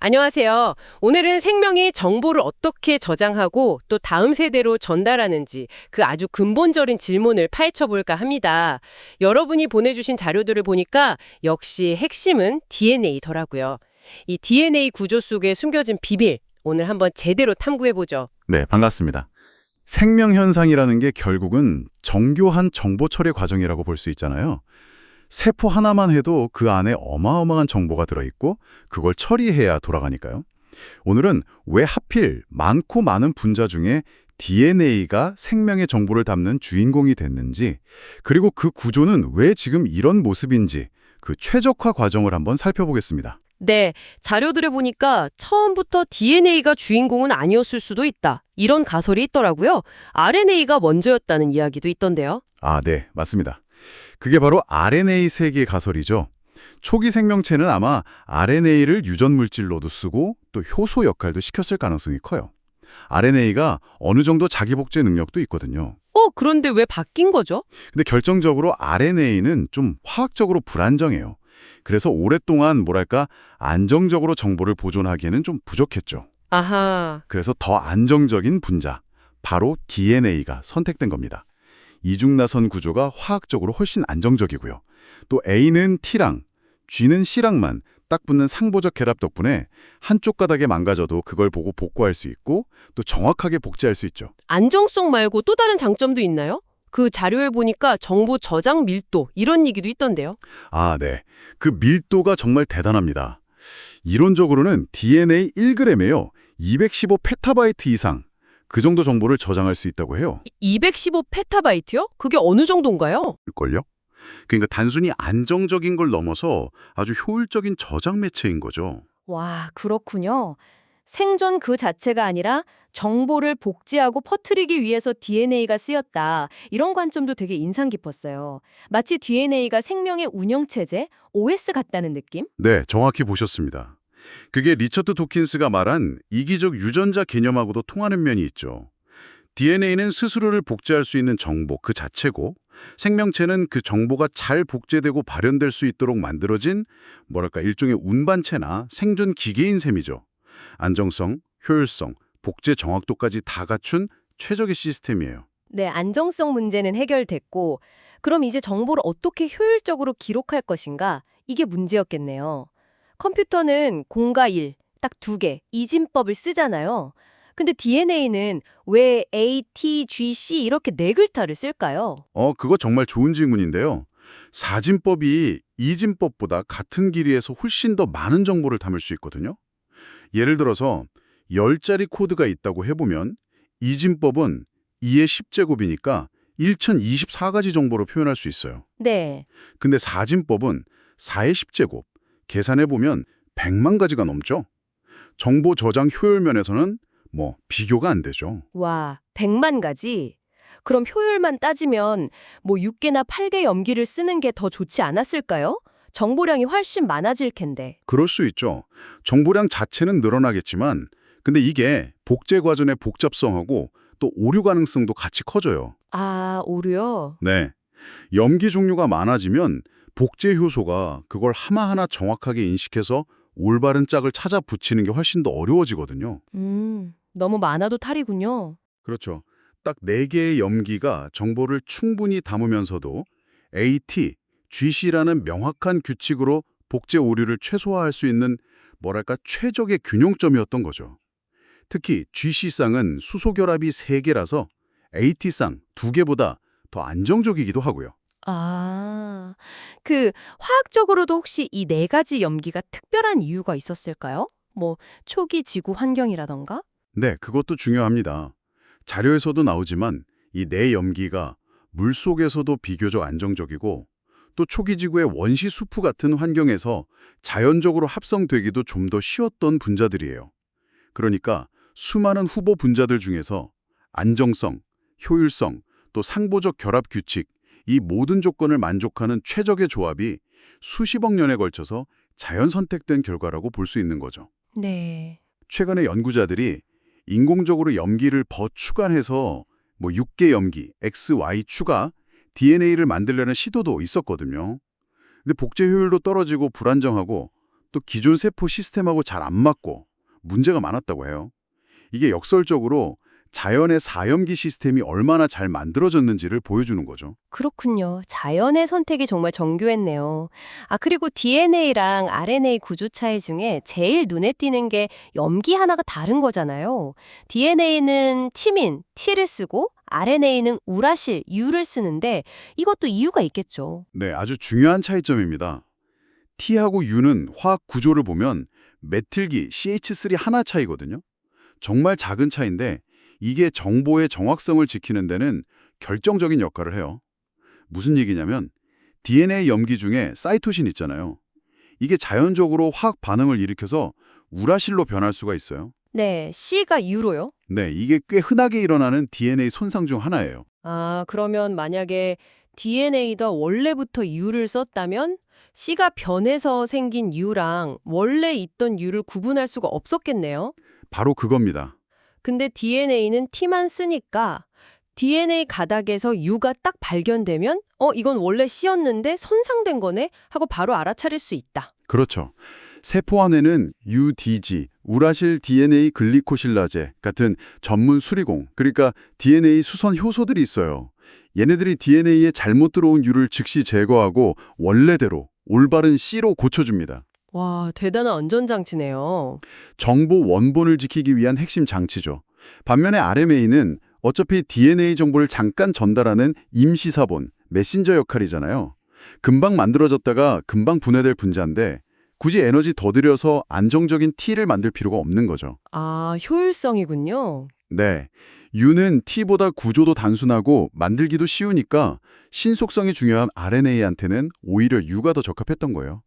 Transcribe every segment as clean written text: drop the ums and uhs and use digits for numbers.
안녕하세요. 오늘은 생명이 정보를 어떻게 저장하고 또 다음 세대로 전달하는지 그 아주 근본적인 질문을 파헤쳐 볼까 합니다. 여러분이 보내주신 자료들을 보니까 역시 핵심은 DNA더라고요. 이 DNA 구조 속에 숨겨진 비밀, 오늘 한번 제대로 탐구해 보죠. 네, 반갑습니다. 생명 현상이라는 게 결국은 정교한 정보 처리 과정이라고 볼 수 있잖아요. 세포 하나만 해도 그 안에 어마어마한 정보가 들어있고 그걸 처리해야 돌아가니까요. 오늘은 왜 하필 많고 많은 분자 중에 DNA가 생명의 정보를 담는 주인공이 됐는지, 그리고 그 구조는 왜 지금 이런 모습인지 그 최적화 과정을 한번 살펴보겠습니다. 네, 자료들을 보니까 처음부터 DNA가 주인공은 아니었을 수도 있다. 이런 가설이 있더라고요. RNA가 먼저였다는 이야기도 있던데요. 아, 네, 맞습니다. 그게 바로 RNA 세계 가설이죠. 초기 생명체는 아마 RNA를 유전 물질로도 쓰고 또 효소 역할도 시켰을 가능성이 커요. RNA가 어느 정도 자기 복제 능력도 있거든요. 그런데 왜 바뀐 거죠? 근데 결정적으로 RNA는 좀 화학적으로 불안정해요. 그래서 오랫동안 안정적으로 정보를 보존하기에는 좀 부족했죠. 아하. 그래서 더 안정적인 분자, 바로 DNA가 선택된 겁니다. 이중나선 구조가 화학적으로 훨씬 안정적이고요. 또 A는 T랑 G는 C랑만 딱 붙는 상보적 결합 덕분에 한쪽 가닥에 망가져도 그걸 보고 복구할 수 있고 또 정확하게 복제할 수 있죠. 안정성 말고 또 다른 장점도 있나요? 그 자료에 보니까 정보 저장 밀도 이런 얘기도 있던데요. 아, 네. 그 밀도가 정말 대단합니다. 이론적으로는 DNA 1g에요. 215 페타바이트 이상 그 정도 정보를 저장할 수 있다고 해요. 215 페타바이트요? 그게 어느 정도인가요? 걸요? 그러니까 단순히 안정적인 걸 넘어서 아주 효율적인 저장 매체인 거죠. 와, 그렇군요. 생존 그 자체가 아니라 정보를 복제하고 퍼뜨리기 위해서 DNA가 쓰였다. 이런 관점도 되게 인상 깊었어요. 마치 DNA가 생명의 운영체제, OS 같다는 느낌? 네, 정확히 보셨습니다. 그게 리처드 도킨스가 말한 이기적 유전자 개념하고도 통하는 면이 있죠. DNA는 스스로를 복제할 수 있는 정보 그 자체고, 생명체는 그 정보가 잘 복제되고 발현될 수 있도록 만들어진 일종의 운반체나 생존 기계인 셈이죠. 안정성, 효율성, 복제 정확도까지 다 갖춘 최적의 시스템이에요. 네, 안정성 문제는 해결됐고, 그럼 이제 정보를 어떻게 효율적으로 기록할 것인가? 이게 문제였겠네요. 컴퓨터는 공과 일, 딱 두 개, 이진법을 쓰잖아요. 근데 DNA는 왜 A, T, G, C 이렇게 네 글자를 쓸까요? 그거 정말 좋은 질문인데요. 사진법이 이진법보다 같은 길이에서 훨씬 더 많은 정보를 담을 수 있거든요. 예를 들어서 10자리 코드가 있다고 해보면 이진법은 2의 10제곱이니까 1024가지 정보로 표현할 수 있어요. 네. 근데 사진법은 4의 10제곱, 계산해보면 100만 가지가 넘죠. 정보 저장 효율 면에서는 비교가 안 되죠. 와, 100만 가지? 그럼 효율만 따지면 6개나 8개 염기를 쓰는 게 더 좋지 않았을까요? 정보량이 훨씬 많아질 텐데. 그럴 수 있죠. 정보량 자체는 늘어나겠지만 근데 이게 복제 과정의 복잡성하고 또 오류 가능성도 같이 커져요. 아, 오류요? 네. 염기 종류가 많아지면 복제 효소가 그걸 하나하나 정확하게 인식해서 올바른 짝을 찾아 붙이는 게 훨씬 더 어려워지거든요. 너무 많아도 탈이군요. 그렇죠. 딱 4개의 염기가 정보를 충분히 담으면서도 AT, GC라는 명확한 규칙으로 복제 오류를 최소화할 수 있는 최적의 균형점이었던 거죠. 특히 GC쌍은 수소 결합이 3개라서 AT쌍 2개보다 더 안정적이기도 하고요. 아, 화학적으로도 혹시 이 네 가지 염기가 특별한 이유가 있었을까요? 초기 지구 환경이라던가? 네, 그것도 중요합니다. 자료에서도 나오지만 이 4염기가 물속에서도 비교적 안정적이고 또 초기 지구의 원시 수프 같은 환경에서 자연적으로 합성되기도 좀 더 쉬웠던 분자들이에요. 그러니까 수많은 후보 분자들 중에서 안정성, 효율성, 또 상보적 결합 규칙, 이 모든 조건을 만족하는 최적의 조합이 수십억 년에 걸쳐서 자연 선택된 결과라고 볼 수 있는 거죠. 네. 최근에 연구자들이 인공적으로 염기를 추가해서 6개 염기, X, Y 추가, DNA를 만들려는 시도도 있었거든요. 근데 복제 효율도 떨어지고 불안정하고 또 기존 세포 시스템하고 잘 안 맞고 문제가 많았다고 해요. 이게 역설적으로 자연의 사염기 시스템이 얼마나 잘 만들어졌는지를 보여주는 거죠. 그렇군요. 자연의 선택이 정말 정교했네요. 그리고 DNA랑 RNA 구조 차이 중에 제일 눈에 띄는 게 염기 하나가 다른 거잖아요. DNA는 티민, T를 쓰고 RNA는 우라실, U를 쓰는데 이것도 이유가 있겠죠. 네, 아주 중요한 차이점입니다. T하고 U는 화학 구조를 보면 메틸기 CH3 하나 차이거든요. 정말 작은 차이인데 이게 정보의 정확성을 지키는 데는 결정적인 역할을 해요. 무슨 얘기냐면 DNA 염기 중에 사이토신 있잖아요. 이게 자연적으로 화학 반응을 일으켜서 우라실로 변할 수가 있어요. 네, C가 U로요? 네, 이게 꽤 흔하게 일어나는 DNA 손상 중 하나예요. 그러면 만약에 DNA가 원래부터 U를 썼다면 C가 변해서 생긴 U랑 원래 있던 U를 구분할 수가 없었겠네요. 바로 그겁니다. 근데 DNA는 T만 쓰니까 DNA 가닥에서 U가 딱 발견되면 이건 원래 C였는데 손상된 거네 하고 바로 알아차릴 수 있다. 그렇죠. 세포 안에는 UDG, 우라실 DNA 글리코실라제 같은 전문 수리공, 그러니까 DNA 수선 효소들이 있어요. 얘네들이 DNA에 잘못 들어온 U를 즉시 제거하고 원래대로 올바른 C로 고쳐줍니다. 와, 대단한 안전장치네요. 정보 원본을 지키기 위한 핵심 장치죠. 반면에 RNA는 어차피 DNA 정보를 잠깐 전달하는 임시사본, 메신저 역할이잖아요. 금방 만들어졌다가 금방 분해될 분자인데 굳이 에너지 더 들여서 안정적인 T를 만들 필요가 없는 거죠. 효율성이군요. 네, U는 T보다 구조도 단순하고 만들기도 쉬우니까 신속성이 중요한 RNA한테는 오히려 U가 더 적합했던 거예요.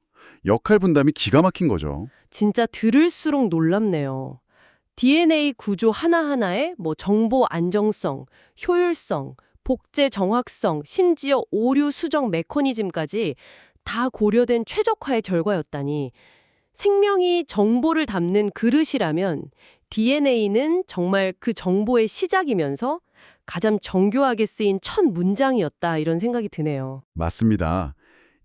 역할 분담이 기가 막힌 거죠. 진짜 들을수록 놀랍네요. DNA 구조 하나하나에 정보 안정성, 효율성, 복제 정확성, 심지어 오류 수정 메커니즘까지 다 고려된 최적화의 결과였다니. 생명이 정보를 담는 그릇이라면 DNA는 정말 그 정보의 시작이면서 가장 정교하게 쓰인 첫 문장이었다 이런 생각이 드네요. 맞습니다.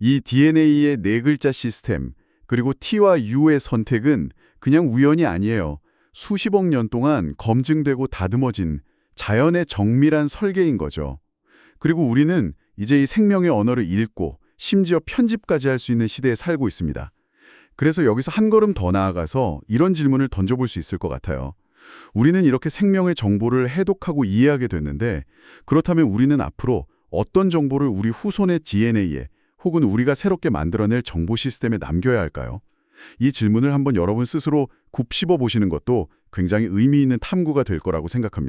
이 DNA의 네 글자 시스템, 그리고 T와 U의 선택은 그냥 우연이 아니에요. 수십억 년 동안 검증되고 다듬어진 자연의 정밀한 설계인 거죠. 그리고 우리는 이제 이 생명의 언어를 읽고 심지어 편집까지 할 수 있는 시대에 살고 있습니다. 그래서 여기서 한 걸음 더 나아가서 이런 질문을 던져볼 수 있을 것 같아요. 우리는 이렇게 생명의 정보를 해독하고 이해하게 됐는데 그렇다면 우리는 앞으로 어떤 정보를 우리 후손의 DNA에 혹은 우리가 새롭게 만들어낼 정보 시스템에 남겨야 할까요? 이 질문을 한번 여러분 스스로 굽씹어 보시는 것도 굉장히 의미 있는 탐구가 될 거라고 생각합니다.